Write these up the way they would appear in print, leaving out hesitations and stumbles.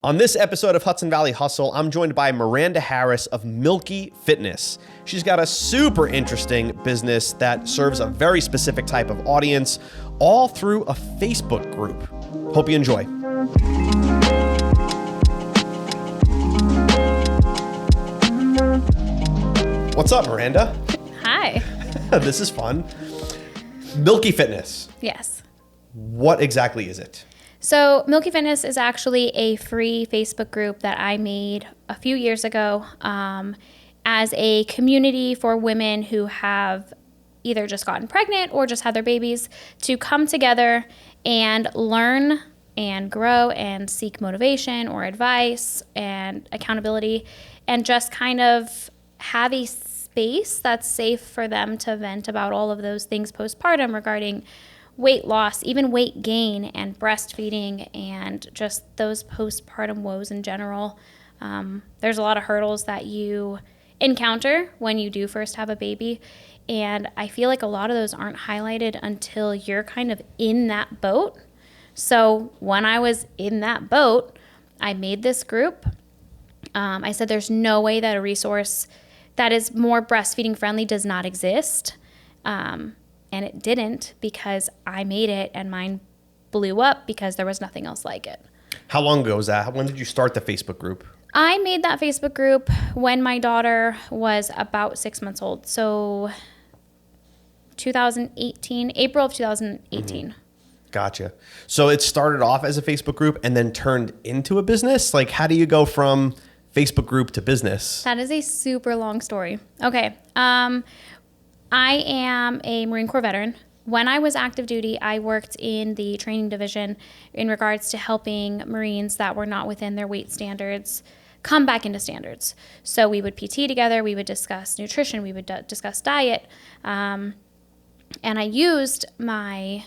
On this episode of Hudson Valley Hustle, I'm joined by Miranda Harris of Milky Fitness. She's got a super interesting business that serves a very specific type of audience, all through a Facebook group. Hope you enjoy. What's up, Miranda? Hi. This is fun. Milky Fitness. Yes. What exactly is it? So Milky Fitness is actually a free Facebook group that I made a few years ago as a community for women who have either just gotten pregnant or just had their babies to come together and learn and grow and seek motivation or advice and accountability and just kind of have a space that's safe for them to vent about all of those things postpartum regarding weight loss, even weight gain and breastfeeding and just those postpartum woes in general. There's a lot of hurdles that you encounter when you do first have a baby. And I feel like a lot of those aren't highlighted until you're kind of in that boat. So when I was in that boat, I made this group. I said there's no way that a resource that is more breastfeeding friendly does not exist. And it didn't because I made it and mine blew up because there was nothing else like it. How long ago was that? When did you start the Facebook group? I made that Facebook group when my daughter was about 6 months old. So 2018, April of 2018. Mm-hmm. Gotcha. So it started off as a Facebook group and then turned into a business? Like, how do you go from Facebook group to business? That is a super long story. Okay. I am a Marine Corps veteran. When I was active duty, I worked in the training division in regards to helping Marines that were not within their weight standards come back into standards. So we would PT together, we would discuss nutrition, we would discuss diet, and I used my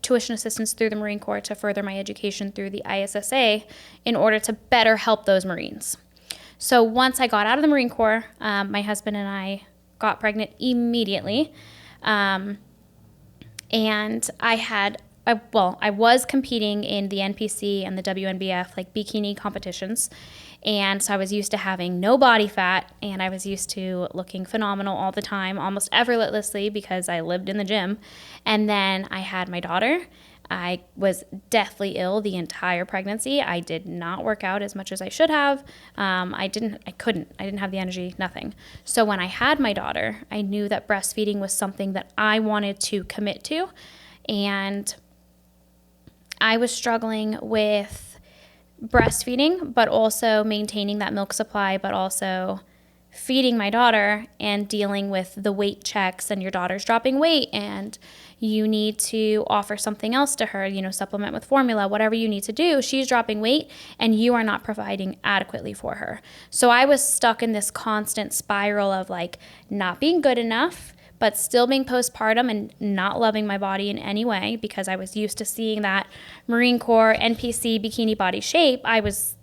tuition assistance through the Marine Corps to further my education through the ISSA in order to better help those Marines. So once I got out of the Marine Corps, my husband and I got pregnant immediately. And I was competing in the NPC and the WNBF, like bikini competitions. And so I was used to having no body fat and I was used to looking phenomenal all the time, almost effortlessly because I lived in the gym. And then I had my daughter. I was deathly ill the entire pregnancy. I did not work out as much as I should have. I didn't have the energy, nothing. So when I had my daughter, I knew that breastfeeding was something that I wanted to commit to. And I was struggling with breastfeeding, but also maintaining that milk supply, but also feeding my daughter and dealing with the weight checks and your daughter's dropping weight and you need to offer something else to her, supplement with formula, whatever you need to do. She's dropping weight and you are not providing adequately for her. So I was stuck in this constant spiral of like not being good enough, but still being postpartum and not loving my body in any way because I was used to seeing that Marine Corps NPC bikini body shape. I was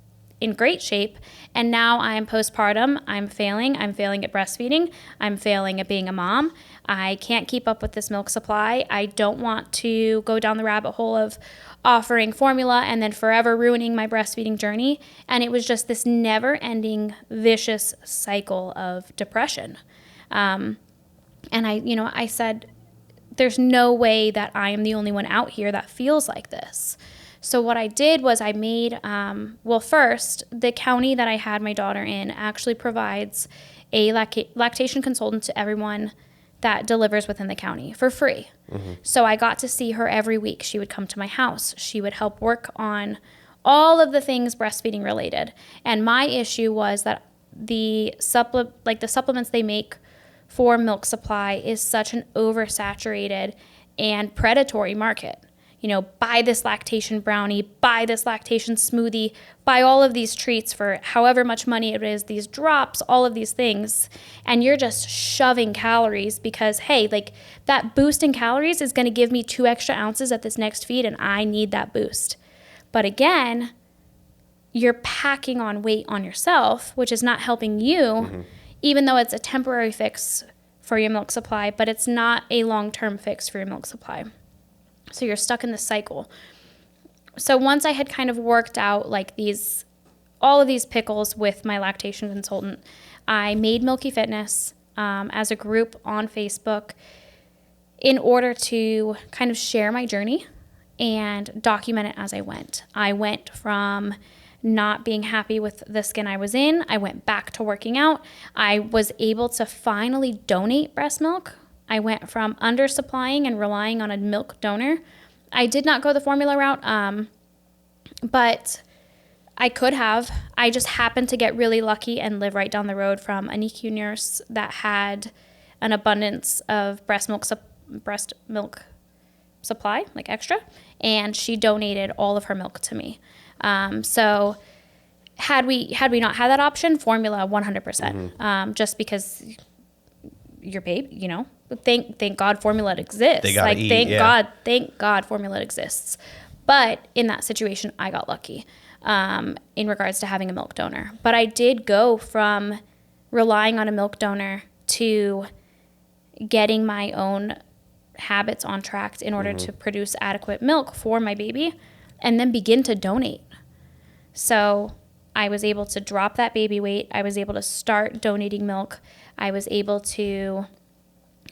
in great shape. And now I'm postpartum. I'm failing at breastfeeding. I'm failing at being a mom. I can't keep up with this milk supply. I don't want to go down the rabbit hole of offering formula and then forever ruining my breastfeeding journey. And it was just this never ending vicious cycle of depression. And I said, there's no way that I am the only one out here that feels like this. So what I did was I made, first, the county that I had my daughter in actually provides a lactation consultant to everyone that delivers within the county for free. Mm-hmm. So I got to see her every week. She would come to my house. She would help work on all of the things breastfeeding related. And my issue was that the supplements they make for milk supply is such an oversaturated and predatory market. Buy this lactation brownie, buy this lactation smoothie, buy all of these treats for however much money it is, these drops, all of these things. And you're just shoving calories because, hey, like that boost in calories is going to give me 2 extra ounces at this next feed and I need that boost. But again, you're packing on weight on yourself, which is not helping you, even though it's a temporary fix for your milk supply, but it's not a long-term fix for your milk supply. So you're stuck in this cycle. So once I had kind of worked out like these all of these pickles with my lactation consultant. I made Milky Fitness as a group on Facebook in order to kind of share my journey and document it as I went. I went from not being happy with the skin I was in. I went back to working out. I was able to finally donate breast milk. I went from undersupplying and relying on a milk donor. I did not go the formula route, but I could have. I just happened to get really lucky and live right down the road from a NICU nurse that had an abundance of breast milk supply, like extra, and she donated all of her milk to me. So had we not had that option, formula 100%. Just because your babe, you know, thank God formula exists. They gotta eat, thank God formula exists. But in that situation, I got lucky in regards to having a milk donor. But I did go from relying on a milk donor to getting my own habits on track in order to produce adequate milk for my baby, and then begin to donate. So I was able to drop that baby weight. I was able to start donating milk. I was able to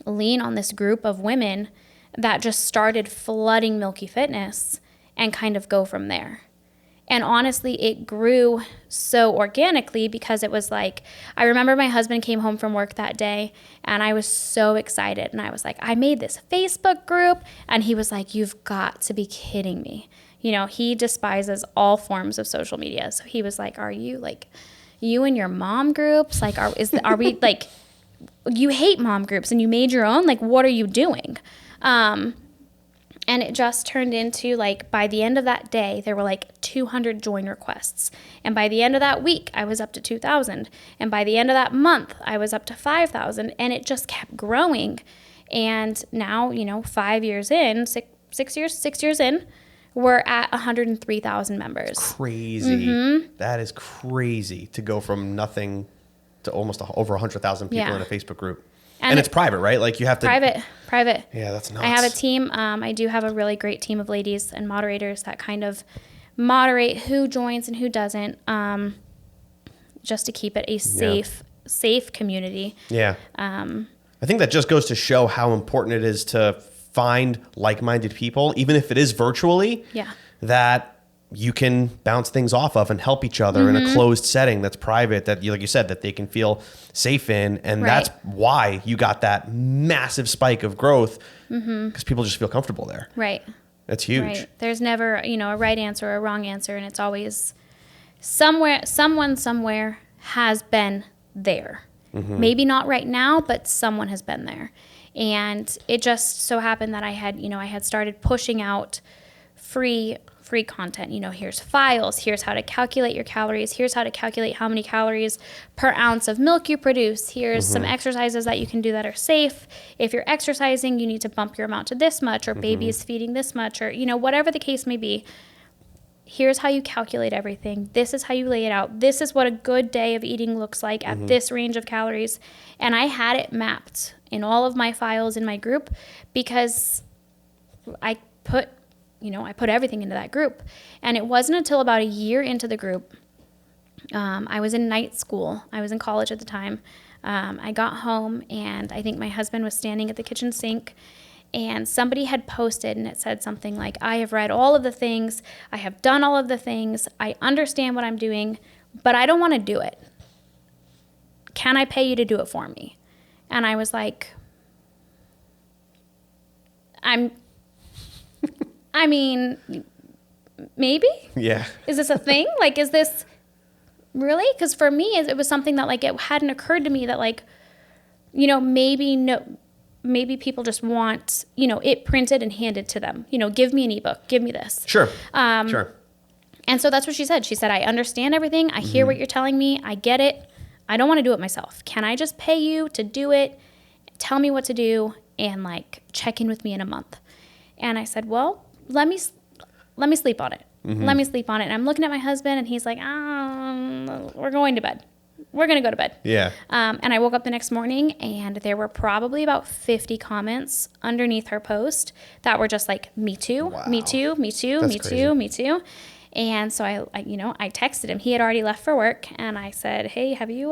lean on this group of women that just started flooding Milky Fitness and kind of go from there. And honestly, it grew so organically because it was like, I remember my husband came home from work that day and I was so excited. And I was like, I made this Facebook group. And he was like, you've got to be kidding me. You know, he despises all forms of social media. So he was like, are you like, you and your mom groups? Like, are we like, you hate mom groups and you made your own? Like, what are you doing? And it just turned into, like, by the end of that day, there were like 200 join requests. And by the end of that week, I was up to 2,000. And by the end of that month, I was up to 5,000. And it just kept growing. And now, you know, 5 years in, six years in, we're at 103,000 members. Crazy. That is crazy to go from nothing to almost over 100,000 people in a Facebook group. And it's private, right? Like you have to... Private. Yeah, that's nuts. I have a team. I do have a really great team of ladies and moderators that kind of moderate who joins and who doesn't, just to keep it a safe community. Yeah. I think that just goes to show how important it is to find like-minded people, even if it is virtually, that you can bounce things off of and help each other in a closed setting that's private, that, like you said, that they can feel safe in. And that's why you got that massive spike of growth, because people just feel comfortable there. Right. That's huge. Right. There's never, you know, a right answer or a wrong answer. And it's always someone somewhere has been there. Maybe not right now, but someone has been there. And it just so happened that I had started pushing out free content. You know, here's files, here's how to calculate your calories, here's how to calculate how many calories per ounce of milk you produce, here's some exercises that you can do that are safe. If you're exercising, you need to bump your amount to this much, or baby is feeding this much, or, you know, whatever the case may be. Here's how you calculate everything. This is how you lay it out. This is what a good day of eating looks like at this range of calories. And I had it mapped in all of my files in my group because I put everything into that group. And it wasn't until about a year into the group, I was in night school. I was in college at the time. I got home and I think my husband was standing at the kitchen sink, and somebody had posted and it said something like, I have read all of the things, I have done all of the things, I understand what I'm doing, but I don't want to do it. Can I pay you to do it for me? And I was like, I mean, maybe? Yeah. Is this a thing? Like, is this really? Because for me, it was something that, like, it hadn't occurred to me that, like, you know, maybe people just want, you know, it printed and handed to them. You know, give me an ebook, give me this. Sure. Sure. And so that's what she said. She said, I understand everything. I hear what you're telling me. I get it. I don't want to do it myself. Can I just pay you to do it? Tell me what to do and, like, check in with me in a month. And I said, well, let me sleep on it. Let me sleep on it. And I'm looking at my husband and he's like, we're going to bed. We're going to go to bed. Yeah. And I woke up the next morning and there were probably about 50 comments underneath her post that were just like, me too, Wow. me too, me too, That's me crazy. too, me too. And so I texted him. He had already left for work, and I said, "Hey, have you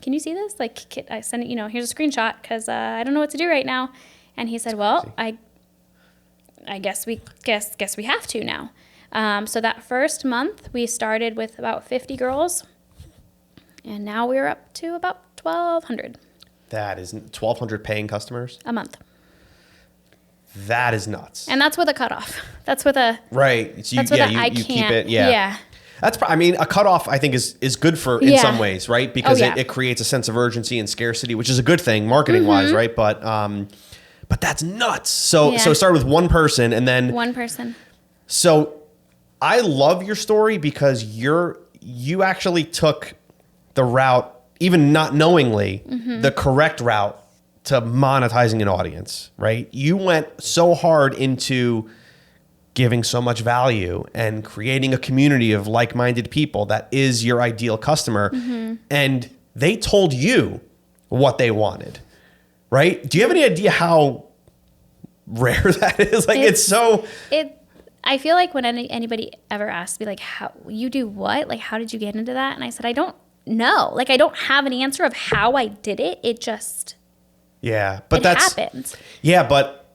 can you see this? Like, I sent it, here's a screenshot because I don't know what to do right now." And he said, "Well, I guess we have to now." So that first month, we started with about 50 girls, and now we're up to about 1,200 That is 1,200 paying customers a month. That is nuts. And that's with a cutoff. That's with a right. So you keep it. Yeah. Yeah. That's. I mean, a cutoff I think is good for in some ways, right? Because it creates a sense of urgency and scarcity, which is a good thing marketing wise, right? But that's nuts. So it started with one person, and then one person. So I love your story because you actually took the route, even not knowingly, the correct route to monetizing an audience, right? You went so hard into giving so much value and creating a community of like-minded people that is your ideal customer. And they told you what they wanted, right? Do you have any idea how rare that is? Like, I feel like when anybody ever asks me, like, how you do what? Like, how did you get into that? And I said, I don't know. Like, I don't have an answer of how I did it. It just... Yeah, but that's happened. Yeah, but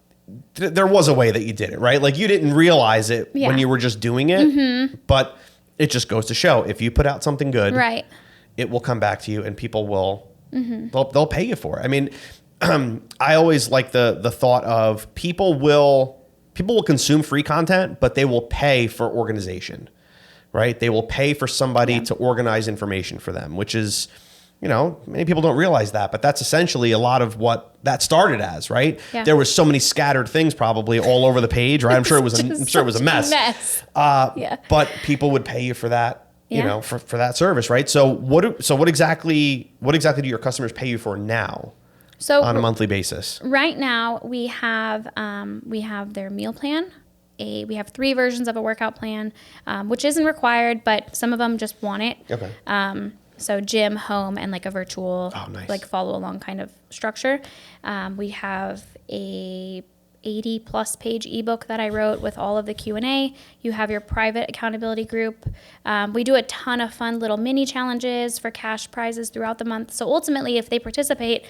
there was a way that you did it, right? Like, you didn't realize it when you were just doing it, but it just goes to show if you put out something good, right, it will come back to you, and people will they'll pay you for it. I mean, I always like the thought of people will consume free content, but they will pay for organization, right? They will pay for somebody to organize information for them, which is, many people don't realize that, but that's essentially a lot of what that started as, right? Yeah. There was so many scattered things probably all over the page, right? I'm sure it was a mess. But people would pay you for that, for that service, right? So what exactly do your customers pay you for now? So on a monthly basis? Right now we have their meal plan. We have 3 versions of a workout plan, which isn't required, but some of them just want it. Okay. So gym, home, and like a virtual, like follow along kind of structure. We have a 80+ page ebook that I wrote with all of the Q&A. You have your private accountability group. We do a ton of fun little mini challenges for cash prizes throughout the month. So ultimately, if they participate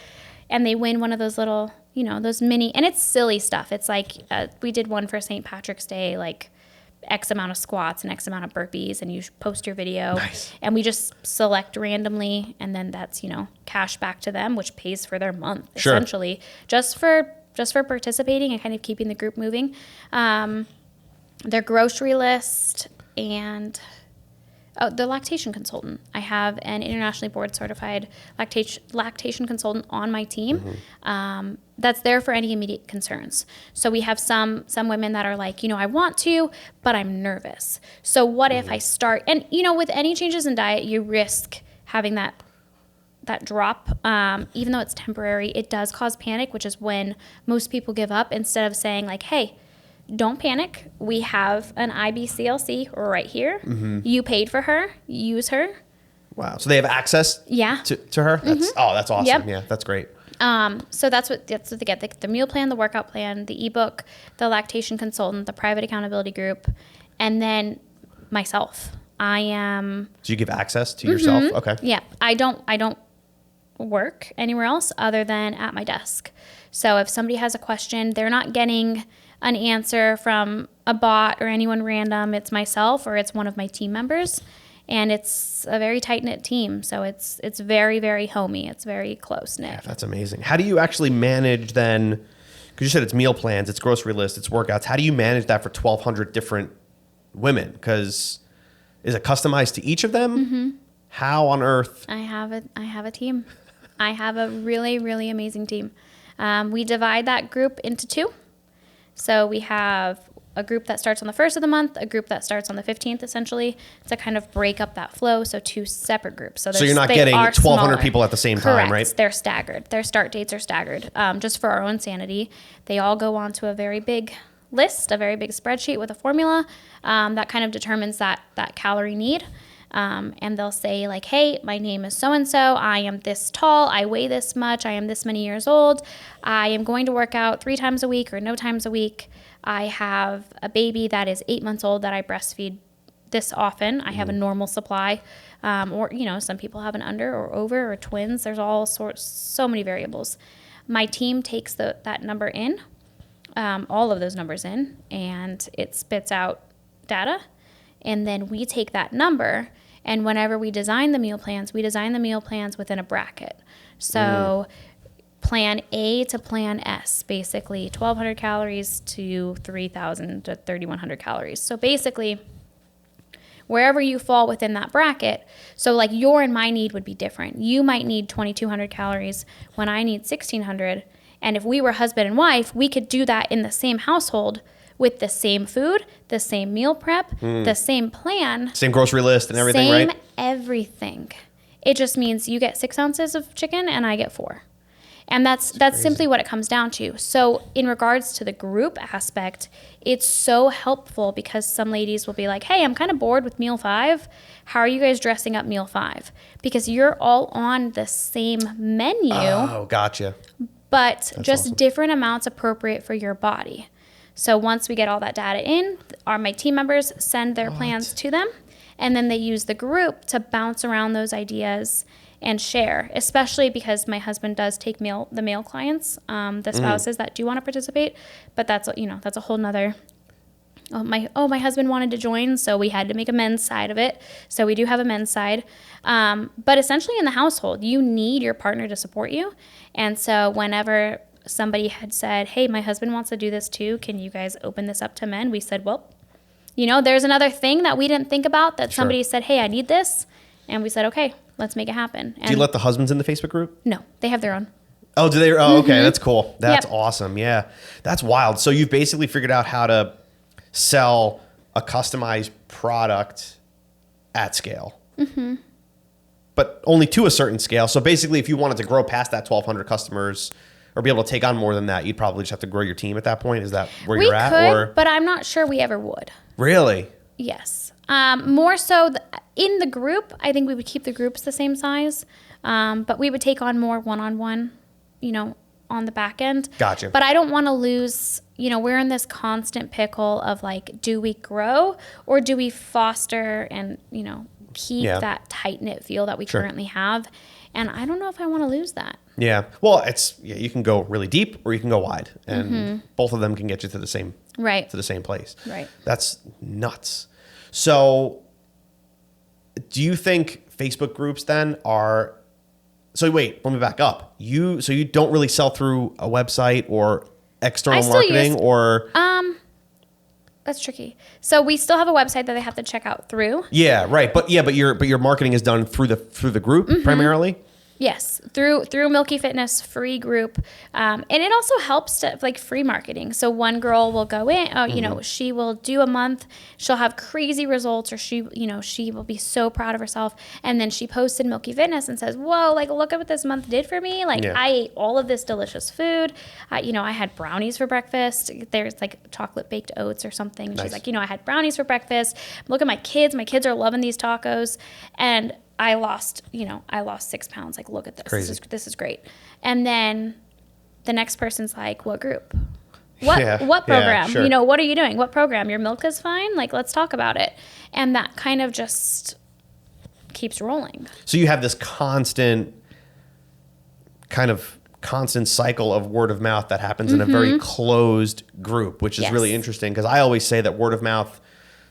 and they win one of those little, those mini, and it's silly stuff. It's like we did one for St. Patrick's Day, like X amount of squats and X amount of burpees, and you post your video. Nice. And we just select randomly, and then that's, cash back to them, which pays for their month, essentially, just for participating and kind of keeping the group moving. Their grocery list and the lactation consultant. I have an internationally board certified lactation consultant on my team. That's there for any immediate concerns. So we have some women that are like, I want to, but I'm nervous. So what if I start, and with any changes in diet, you risk having that drop, even though it's temporary. It does cause panic, which is when most people give up, instead of saying like, hey, don't panic. We have an IBCLC right here. You paid for her. Use her. Wow. So they have access to her? That's awesome. Yep. Yeah, that's great. So that's what they get. The meal plan, the workout plan, the ebook, the lactation consultant, the private accountability group, and then myself. I am... So you give access to yourself? Okay. Yeah. I don't work anywhere else other than at my desk. So if somebody has a question, they're not getting an answer from a bot or anyone random. It's myself or it's one of my team members. And it's a very tight-knit team. So it's very, very homey. It's very close-knit. Yeah, that's amazing. How do you actually manage then, because you said it's meal plans, it's grocery lists, it's workouts. How do you manage that for 1,200 different women? Because is it customized to each of them? How on earth? I have a team. I have a really, really amazing team. We divide that group into 2. So we have a group that starts on the 1st of the month, a group that starts on the 15th, essentially, to kind of break up that flow. So 2 separate groups. So you're not getting 1,200 people at the same time, right? Correct. They're staggered. Their start dates are staggered. Just for our own sanity, they all go onto a very big list, a very big spreadsheet with a formula that kind of determines that calorie need. And they'll say like, hey, my name is so-and-so. I am this tall. I weigh this much. I am this many years old. I am going to work out 3 times a week or no times a week. I have a baby that is 8 months old that I breastfeed this often. I have a normal supply. Or, some people have an under or over or twins. There's all sorts, so many variables. My team takes that number in, all of those numbers in, and it spits out data. And then we take that number, and whenever we design the meal plans within a bracket. So plan A to plan S, basically 1,200 calories to 3,000 to 3,100 calories. So basically, wherever you fall within that bracket, so like your and my need would be different. You might need 2,200 calories when I need 1,600. And if we were husband and wife, we could do that in the same household with the same food, the same meal prep, the same plan. Same grocery list and everything, same right? Everything. It just means you get 6 ounces of chicken and I get 4. And that's simply what it comes down to. So in regards to the group aspect, it's so helpful because some ladies will be like, hey, I'm kind of bored with meal 5. How are you guys dressing up meal 5? Because you're all on the same menu. Oh, gotcha. But That's just awesome. different amounts appropriate for your body. So once we get all that data in, my team members send their plans to them, and then they use the group to bounce around those ideas and share, especially because my husband does take the male clients, the spouses that do want to participate, but that's a whole nother. My husband wanted to join, so we had to make a men's side of it. So we do have a men's side. But essentially in the household, you need your partner to support you. And so whenever somebody had said, hey, my husband wants to do this too, can you guys open this up to men? We said, well, there's another thing that we didn't think about that somebody said, hey, I need this. And we said, okay, let's make it happen. And do you let the husbands in the Facebook group? No, they have their own. Oh, do they? Oh, okay. That's cool. That's awesome. Yeah. That's wild. So you've basically figured out how to sell a customized product at scale. But only to a certain scale. So basically, if you wanted to grow past that 1,200 customers or be able to take on more than that, you'd probably just have to grow your team at that point. Is that where you're at? We could, but I'm not sure we ever would. Really? Yes. More so in the group, I think we would keep the groups the same size, but we would take on more one-on-one, on the back end. Gotcha. But I don't want to lose, we're in this constant pickle of like, do we grow or do we foster and, keep that tight-knit feel that we currently have? And I don't know if I want to lose that. Yeah. Well, you can go really deep or you can go wide, and both of them can get you to the same place. Right. That's nuts. So do you think Facebook groups then are, so wait, let me back up. So you don't really sell through a website or external marketing or? That's tricky. So we still have a website that they have to check out through. Yeah, right. But your marketing is done through the group primarily? Yes, through Milky Fitness free group, and it also helps to like free marketing. So one girl will go in, she will do a month, she'll have crazy results, or she will be so proud of herself, and then she posted Milky Fitness and says, "Whoa, like look at what this month did for me! Like I ate all of this delicious food. I had brownies for breakfast. There's like chocolate baked oats or something. Nice. She's like, I had brownies for breakfast. Look at my kids. My kids are loving these tacos, and I lost 6 pounds. Like, look at this. Crazy. This is great. And then the next person's like, what group? What program? Sure. What are you doing? What program? Your milk is fine. Like, let's talk about it. And that kind of just keeps rolling. So you have this constant cycle of word of mouth that happens in a very closed group, which is really interesting, because I always say that word of mouth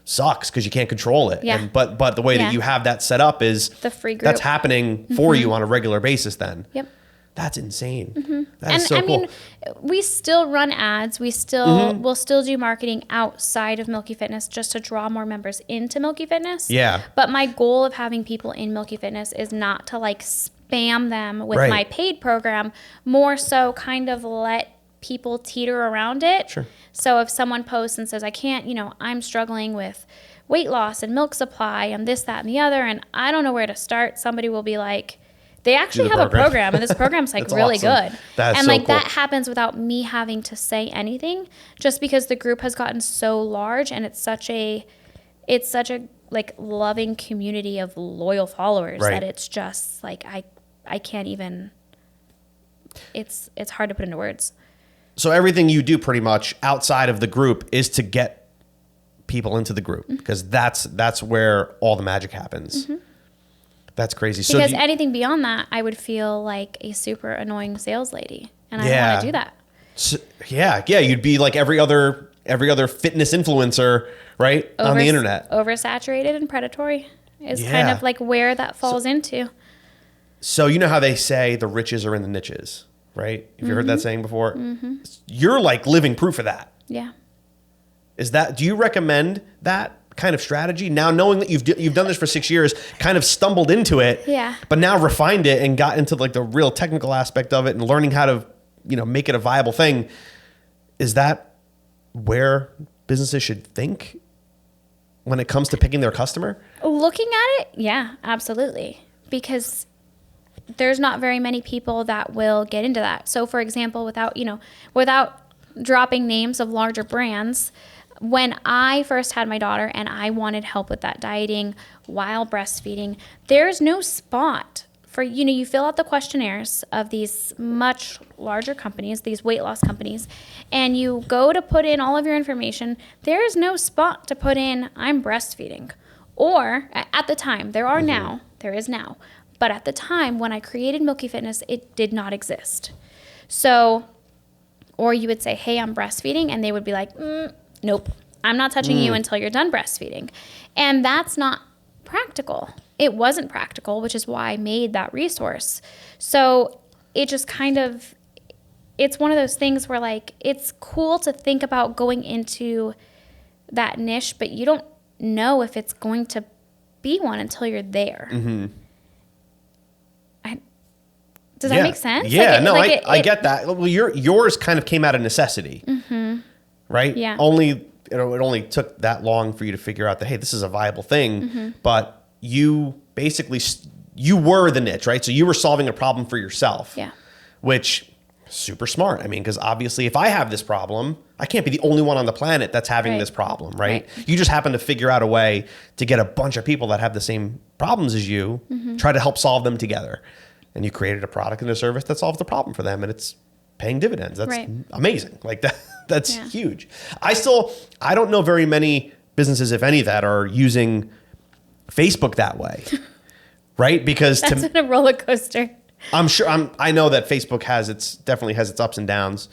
sucks because you can't control it. Yeah. But the way that you have that set up is the free group. That's happening for you on a regular basis then. Yep. That's insane. That's so cool. I mean, we still run ads. We still we'll still do marketing outside of Milky Fitness just to draw more members into Milky Fitness. Yeah. But my goal of having people in Milky Fitness is not to like spam them with my paid program, more so kind of let people teeter around it. Sure. So if someone posts and says, I can't, I'm struggling with weight loss and milk supply and this, that, and the other, and I don't know where to start, somebody will be like, they actually have a program, and this program's like really awesome. good. That's and so like cool. that happens without me having to say anything, just because the group has gotten so large and it's such a like loving community of loyal followers Right. that it's just like I can't even. It's hard to put into words. So everything you do pretty much outside of the group is to get people into the group, because that's where all the magic happens. That's crazy. Because anything beyond that, I would feel like a super annoying sales lady, and I don't want to do that. So, yeah, you'd be like every other fitness influencer, right, on the internet. Oversaturated and predatory is Yeah. kind of like where that falls into. So you know how they say the riches are in the niches, right? Have you heard that saying before? You're like living proof of that. Yeah. Do you recommend that kind of strategy now, knowing that you've done this for 6 years, kind of stumbled into it, Yeah. but now refined it and got into like the real technical aspect of it and learning how to, make it a viable thing? Is that where businesses should think when it comes to picking their customer? Looking at it, yeah, absolutely. Because there's not very many people that will get into that. So for example, without dropping names of larger brands, when I first had my daughter and I wanted help with that dieting while breastfeeding, there's no spot for, you fill out the questionnaires of these much larger companies, these weight loss companies, and you go to put in all of your information. There is no spot to put in, I'm breastfeeding. Or at the time, there is now. But at the time when I created Milky Fitness, it did not exist. So, or you would say, hey, I'm breastfeeding. And they would be like, nope, I'm not touching you until you're done breastfeeding. And that's not practical. It wasn't practical, which is why I made that resource. So it just it's one of those things where like, it's cool to think about going into that niche, but you don't know if it's going to be one until you're there. Does that make sense? Yeah, I get that. Well, yours kind of came out of necessity, right? Yeah. It only took that long for you to figure out that, hey, this is a viable thing. But you basically, you were the niche, right? So you were solving a problem for yourself. Yeah. Which, super smart. I mean, because obviously if I have this problem, I can't be the only one on the planet that's having this problem, right? You just happen to figure out a way to get a bunch of people that have the same problems as you, try to help solve them together. And you created a product and a service that solves the problem for them, and it's paying dividends. That's amazing. Like that's huge. I don't know very many businesses, if any, that are using Facebook that way, right? Because that's been a roller coaster. I'm sure. I know that Facebook definitely has its ups and downs,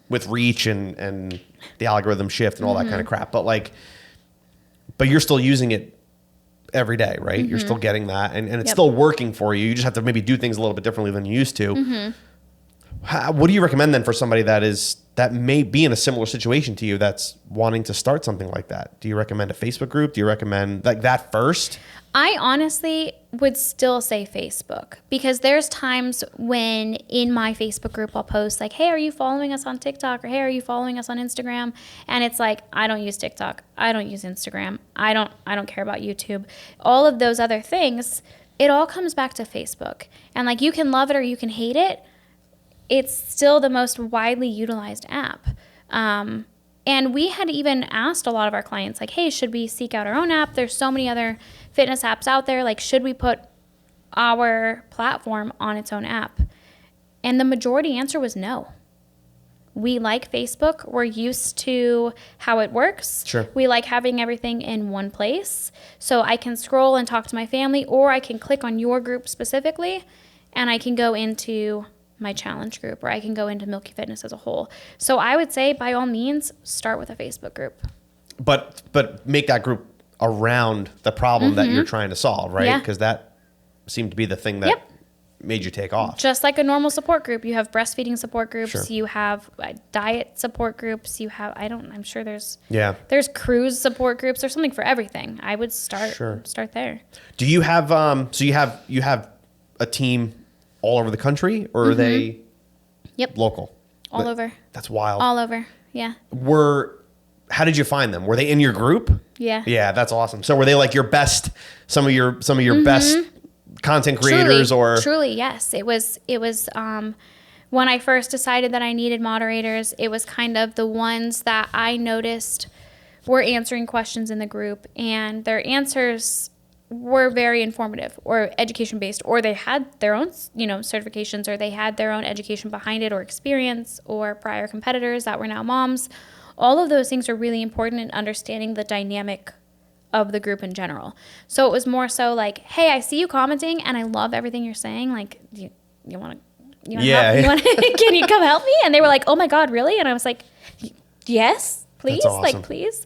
with reach and the algorithm shift and all that kind of crap. But you're still using it every day, right? You're still getting that, and it's still working for you. You just have to maybe do things a little bit differently than you used to. What do you recommend then for somebody that may be in a similar situation to you that's wanting to start something like that? Do you recommend a Facebook group? Do you recommend like that first? I honestly would still say Facebook, because there's times when in my Facebook group I'll post like, hey, are you following us on TikTok? Or hey, are you following us on Instagram? And it's like, I don't use TikTok. I don't use Instagram. I don't care about YouTube. All of those other things, it all comes back to Facebook. And like, you can love it or you can hate it. It's still the most widely utilized app. And we had even asked a lot of our clients, like, hey, should we seek out our own app? There's so many other fitness apps out there. Like, should we put our platform on its own app? And the majority answer was no. We like Facebook. We're used to how it works. Sure. We like having everything in one place. So I can scroll and talk to my family, or I can click on your group specifically, and I can go into my challenge group, or I can go into Milky Fitness as a whole. So I would say, by all means, start with a Facebook group. But make that group around the problem that you're trying to solve, right? Because that seemed to be the thing that made you take off. Just like a normal support group, you have breastfeeding support groups, Sure. you have diet support groups, you have, I'm sure there's cruise support groups. There's something for everything. I would start there. Do you have, so you have a team all over the country, or are they local? All over. That's wild. All over. Yeah. How did you find them? Were they in your group? Yeah. Yeah, that's awesome. So were they like some of your best content creators? Truly, yes. It was when I first decided that I needed moderators, it was kind of the ones that I noticed were answering questions in the group, and their answers were very informative or education based, or they had their own, certifications, or they had their own education behind it, or experience, or prior competitors that were now moms. All of those things are really important in understanding the dynamic of the group in general. So it was more so like, hey, I see you commenting and I love everything you're saying. Like, you want to, help? Can you come help me? And they were like, oh my God, really? And I was like, yes, please. That's awesome. Like, please.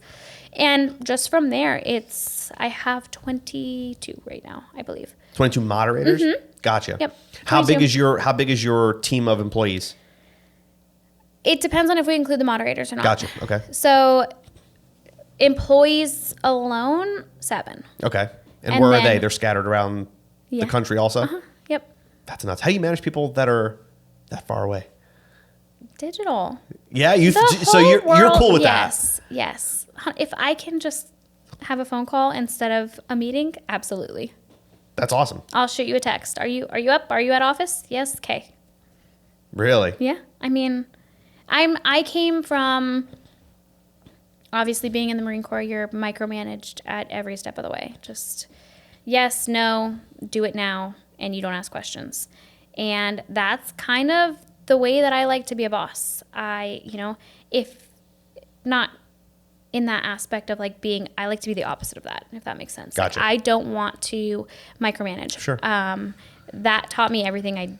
And just from there, I have 22 right now, I believe. 22 moderators? Mm-hmm. Gotcha. Yep. 22. How big is your team of employees? It depends on if we include the moderators or not. Gotcha. Okay. So employees alone, 7. Okay. And where are they? They're scattered around the country also? Uh-huh. Yep. That's nuts. How do you manage people that are that far away? Digital. Yeah, you're cool with that. Yes. If I can just have a phone call instead of a meeting, absolutely. That's awesome. I'll shoot you a text. Are you up? Are you at office? Yes. Okay. Really? Yeah. I mean, I came from obviously being in the Marine Corps. You're micromanaged at every step of the way. Just yes, no, do it now, and you don't ask questions. And that's kind of the way that I like to be a boss. If not in that aspect of like I like to be the opposite of that, if that makes sense. Gotcha. Like, I don't want to micromanage. Sure. That taught me everything I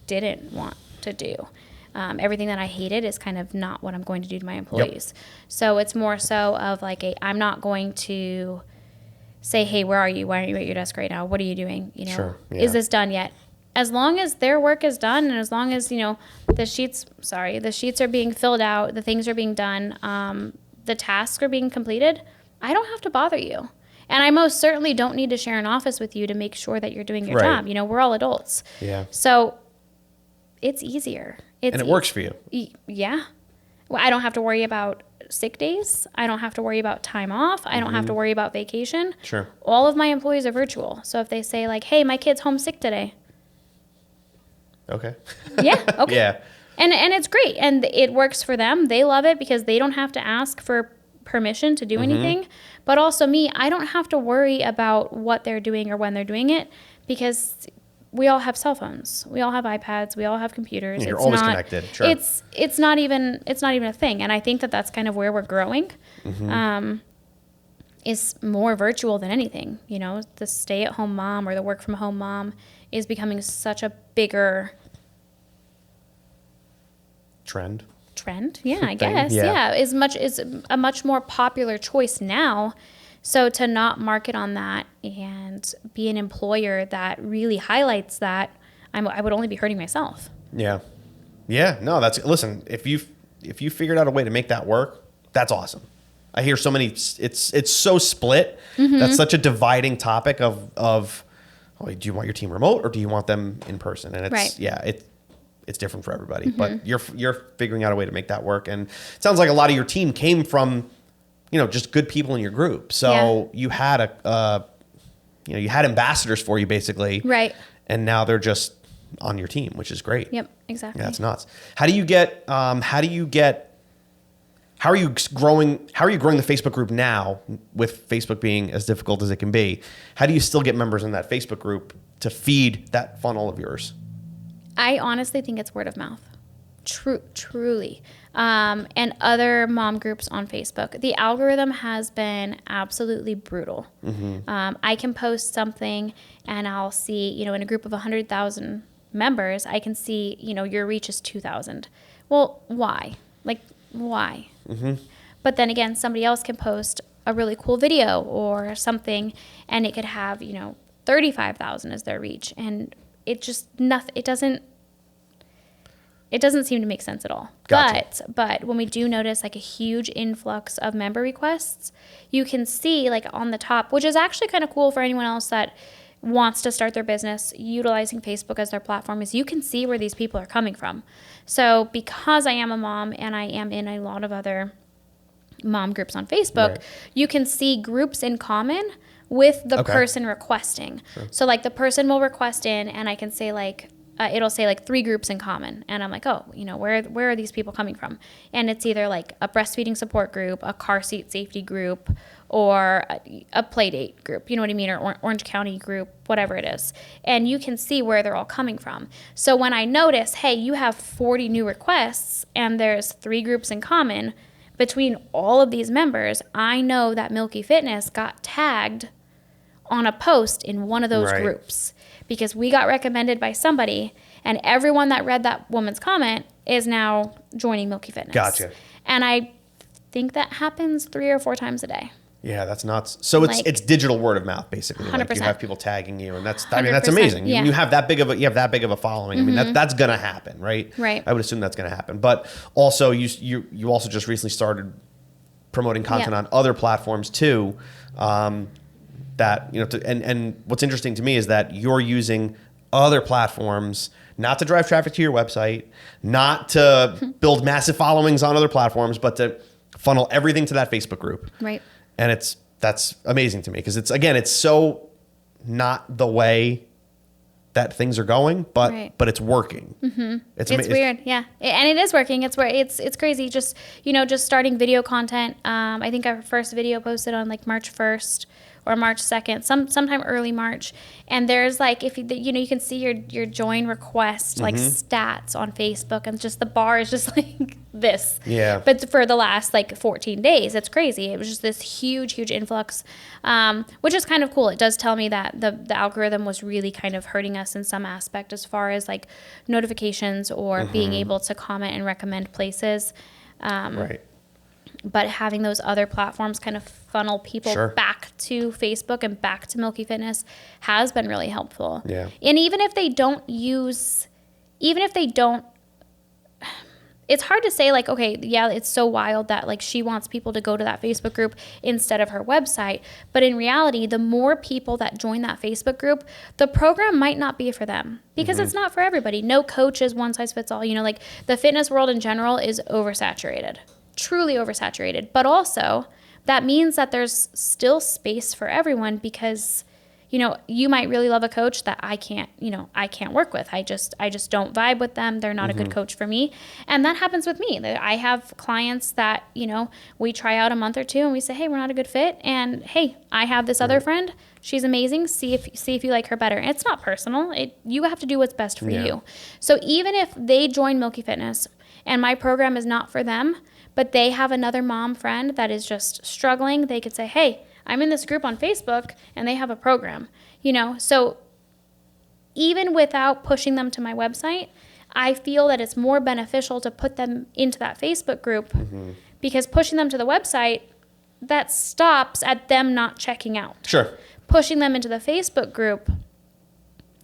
didn't want to do. Everything that I hated is kind of not what I'm going to do to my employees. Yep. So it's more so of like I'm not going to say, hey, where are you? Why aren't you at your desk right now? What are you doing? Sure. Yeah. Is this done yet? As long as their work is done, and as long as, the sheets are being filled out, the things are being done, the tasks are being completed, I don't have to bother you. And I most certainly don't need to share an office with you to make sure that you're doing your job. We're all adults. Yeah. So it's easier. And it works for you. Yeah. Well, I don't have to worry about sick days. I don't have to worry about time off. I don't have to worry about vacation. Sure. All of my employees are virtual. So if they say like, hey, my kid's homesick today. Okay. Yeah. Okay. Yeah. And it's great. And it works for them. They love it because they don't have to ask for permission to do anything. But also me, I don't have to worry about what they're doing or when they're doing it because we all have cell phones. We all have iPads. We all have computers. You're always connected. Sure. It's not even a thing. And I think that that's kind of where we're growing. Is more virtual than anything. The stay-at-home mom or the work-from-home mom is becoming such a bigger trend. Yeah, I guess. Yeah. Is a much more popular choice now. So to not market on that and be an employer that really highlights that, I would only be hurting myself. Yeah. Yeah. No, listen, if you figured out a way to make that work, that's awesome. I hear so many, it's so split. That's such a dividing topic of do you want your team remote or do you want them in person? And it's different for everybody, but you're figuring out a way to make that work. And it sounds like a lot of your team came from, just good people in your group. So you had you had ambassadors for you basically. Right. And now they're just on your team, which is great. Yep, exactly. Yeah, that's nuts. How are you growing the Facebook group now with Facebook being as difficult as it can be? How do you still get members in that Facebook group to feed that funnel of yours? I honestly think it's word of mouth. Truly. And other mom groups on Facebook. The algorithm has been absolutely brutal. I can post something and I'll see, in a group of 100,000 members, I can see, your reach is 2,000. Well, why? Like, why? But then again, somebody else can post a really cool video or something and it could have, 35,000 as their reach. And it just it doesn't seem to make sense at all. Gotcha. But when we do notice like a huge influx of member requests, you can see like on the top, which is actually kind of cool for anyone else that wants to start their business utilizing Facebook as their platform, is you can see where these people are coming from. So because I am a mom and I am in a lot of other mom groups on Facebook, you can see groups in common with the person requesting. Sure. So like the person will request in and I can say like, it'll say like 3 groups in common. And I'm like, oh, where are these people coming from? And it's either like a breastfeeding support group, a car seat safety group, or a play date group, you know what I mean? Or Orange County group, whatever it is. And you can see where they're all coming from. So when I notice, hey, you have 40 new requests and there's 3 groups in common between all of these members, I know that Milky Fitness got tagged on a post in one of those groups because we got recommended by somebody, and everyone that read that woman's comment is now joining Milky Fitness. Gotcha. And I think that happens 3 or 4 times a day. Yeah, that's nuts. So it's digital word of mouth, basically. 100%. Like you have people tagging you, and that's amazing. Yeah. You have that big of a following. I mean, that's gonna happen, right? Right. I would assume that's gonna happen. But also, you also just recently started promoting content on other platforms too. And what's interesting to me is that you're using other platforms not to drive traffic to your website, not to build massive followings on other platforms, but to funnel everything to that Facebook group. Right. And that's amazing to me because it's so not the way that things are going, but it's working. Mm-hmm. It's weird, yeah, and it is working. It's crazy. Just starting video content. I think our first video posted on like March 1st or March 2nd, sometime early March. And there's like, if you can see your join request like stats on Facebook, and just the bar is just like this. Yeah. But for the last like 14 days, it's crazy. It was just this huge influx, which is kind of cool. It does tell me that the algorithm was really kind of hurting us in some aspect as far as like notifications or being able to comment and recommend places. Right. But having those other platforms kind of funnel people back to Facebook and back to Milky Fitness has been really helpful. Yeah. And even if they don't, it's hard to say like, okay, yeah, it's so wild that like she wants people to go to that Facebook group instead of her website. But in reality, the more people that join that Facebook group, the program might not be for them because it's not for everybody. No coach is one size fits all. Like the fitness world in general is oversaturated. Truly oversaturated, but also that means that there's still space for everyone because you might really love a coach that I can't work with. I just don't vibe with them. They're not a good coach for me. And that happens with me. I have clients that, we try out a month or 2 and we say, hey, we're not a good fit. And hey, I have this other friend. She's amazing. See if you like her better. And it's not personal. You have to do what's best for you. So even if they join Milky Fitness and my program is not for them, but they have another mom friend that is just struggling, they could say, hey, I'm in this group on Facebook and they have a program, So even without pushing them to my website, I feel that it's more beneficial to put them into that Facebook group because pushing them to the website, that stops at them not checking out. Sure. Pushing them into the Facebook group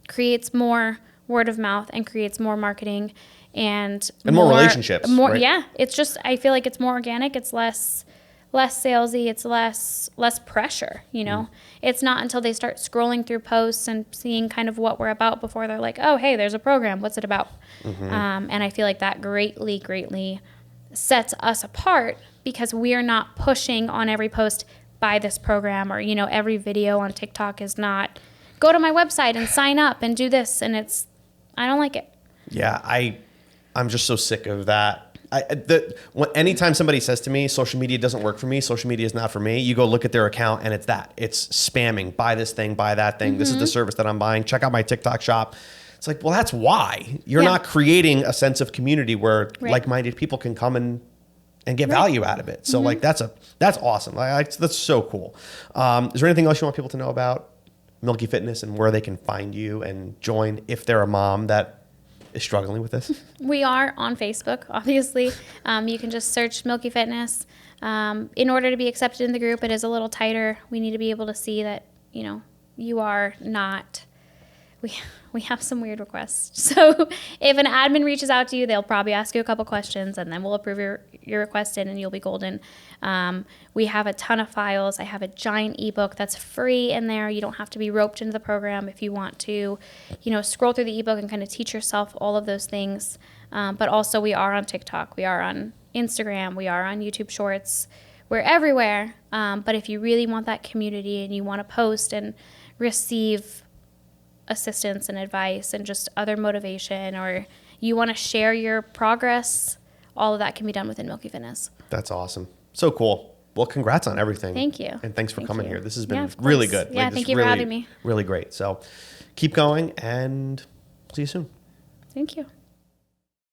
creates more word of mouth and creates more marketing and more relationships. Right? Yeah. It's just, I feel like it's more organic. It's less salesy. It's less pressure, It's not until they start scrolling through posts and seeing kind of what we're about before they're like, oh, hey, there's a program. What's it about? And I feel like that greatly sets us apart because we're not pushing on every post, buy this program, or, every video on TikTok is not, go to my website and sign up and do this. And I don't like it. Yeah, I'm just so sick of that. Anytime somebody says to me, social media doesn't work for me, social media is not for me, you go look at their account and it's spamming, buy this thing, buy that thing. This is the service that I'm buying. Check out my TikTok shop. It's like, well, that's why. You're not creating a sense of community where like-minded people can come and get value out of it. So like, that's awesome. That's so cool. Is there anything else you want people to know about Milky Fitness and where they can find you and join if they're a mom that is struggling with this? We are on Facebook, obviously. You can just search Milky Fitness. In order to be accepted in the group, it is a little tighter. We need to be able to see that, you are not, we have some weird requests. So if an admin reaches out to you, they'll probably ask you a couple questions and then we'll approve your request in and you'll be golden. We have a ton of files. I have a giant ebook that's free in there. You don't have to be roped into the program if you want to, scroll through the ebook and kind of teach yourself all of those things. But also we are on TikTok. We are on Instagram. We are on YouTube Shorts. We're everywhere. But if you really want that community and you want to post and receive assistance and advice and just other motivation, or you want to share your progress, all of that can be done within Milky Fitness. That's awesome. So cool. Well, congrats on everything. Thank you. And thanks for coming here. This has been of really course. good. Yeah, Like, thank this you for really, having me. Really great. So keep going and see you soon. Thank you.